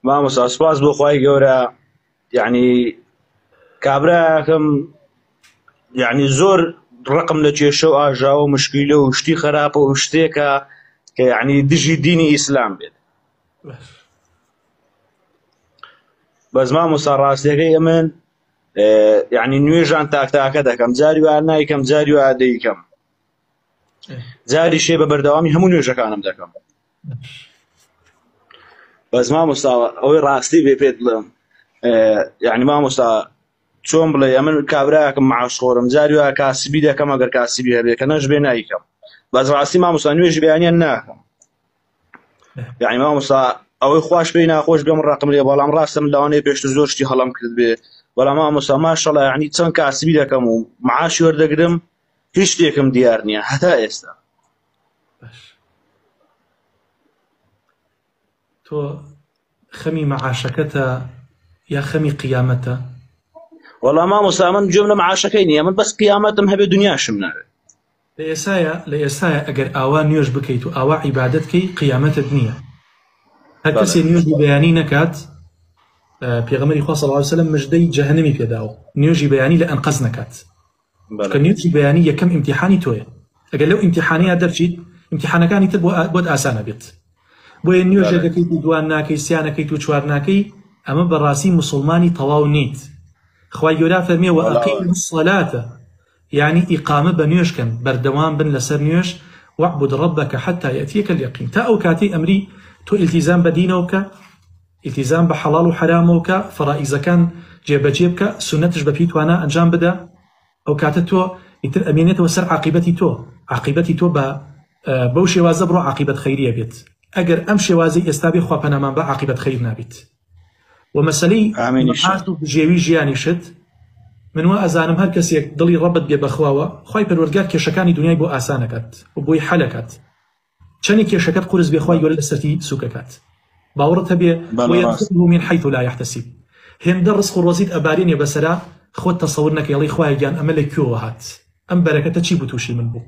مامۆستا سوپاس بۆ خوای گەورە. یعنی کابراکەم یعنی زۆر ڕقم لە کێشە و ئاژاوە و مشکیلە و شتی خراپە و شتێکە کە یعنی دژی دینی ئیسلام بێت. بەس مامۆستا ڕاستیەکەی ئەمن یعنی نوێژان تاکتاکە دەکەم، جاری وا نایکەم، جاری وا دەیکەم، جاری شێ بە بەردەوامی هەموو نوێژەکانم دەکەم. بەس مامۆستا ئەوەی ڕاستی بێ پێت بڵێم، یعنی مامۆستا چۆن بڵێ ئەمن کابراکەم معاشخۆرم، جاری وا کاسبی دەکەم ئەگەر کاسبی هەبێ، کە نەش بێ نایکەم. بەس ڕاستی مامۆستا نوێژی بەیانیان ناکەم. یعنی مامۆستا ئەوەی خوش پێی ناخۆش بێم ڕقم لێ، بەڵام ڕاستم لەوانەیە پێشتر زۆر شتی هەڵام کرد بێ، بەڵام مامۆستا ماشەڵڵا یعنی چەند کاسبی دەکەم و معاشی وەردەگرم، هیچ شتێکم دیار نییە هەتا ئێستا. تۆ خەمی مەعاشەکەتە یا خەمی قیامەتە؟ وەڵام مامۆستا من گوێم لە معاشەکەی نییە، من بەس قیامەتم هەبێ دنیاشم ناوێت. لە ئێستایە ئەگەر ئاوا نوێژ بکەیت و ئاوا عیبادەتکەی قیامەتت نییە. هەر کەسێ نوێژی بەیانی نەکات، پێغەمبەری خوا صلی الله علیه و سلم مژدەی جەهەنەمی پێداوە، نوێژی بەیانی لە ئەنقەز نەکات. کە نوێژی بەیانی یەکەم ئیمتیحانی تۆیە، ئەگەر لەو ئیمتیحانەیە دەرچیت ئیمتیحانەکانی تر بۆت ئاسانە بێت. بۆیە نوێژێ دەکەیت و دوان ناکەی، سیانەکەیت و چوار ناکەی، ئەمە بەڕاستی مسلمانی تەواو نیت. خوای گەورە فەرمیێ وەئەقیموا الصەلاتە، یعنی ئیقامە بە نوێژکەن، بەردەوام بن لەسەر نوێژ، وەعبد رەبەکە حەتا یەتیەکە اليەقین، تا ئەو کاتەی ئەمری تۆ ئیلتیزام بە دینەوە بکە، ئیلتیزام بە حەڵاڵ و حرامەوە بکە، فەرائیزەکان جێبەجێ بکە، سونەتش بە پێی توانە ئەنجام بدە، ئەو کاتە تۆ ئیتر ئەمێنێتەوە سەر عاقیبەتی تۆ، عاقیبەتی تۆ بەو شێوازە بڕۆ عاقیبەت خەیریە بێت. ئەگەر ئەم شێوازەی ئێستا بێ خوا پەنامان بە عاقیبەت خەیر نابێت. و مەسەلەی مەعاش و بژێوی ژیانیشت، من وا ئەزانم هەر کەسێک دڵی ڕەبت بێ بەخواوە، خوای پەروەردگار کێشەکانی دنیای بۆ ئاسانەکات و بۆی حەلەکات. چەندی کێشەکەت قورس بێ خوای گەورە لەسەری سووکەکات. باوەڕت هەبێ وەیەرزقه من حیث لا یحتسب، هێندە ڕزق و ڕۆزیت ئەبارێنێ بەسەرا، خۆت تەسەور نەکەی، ئەڵێی خوایە گیان ئەمە لە کوێوە هات، ئەم بەرەکەتە چی بوو تووشی من بوو.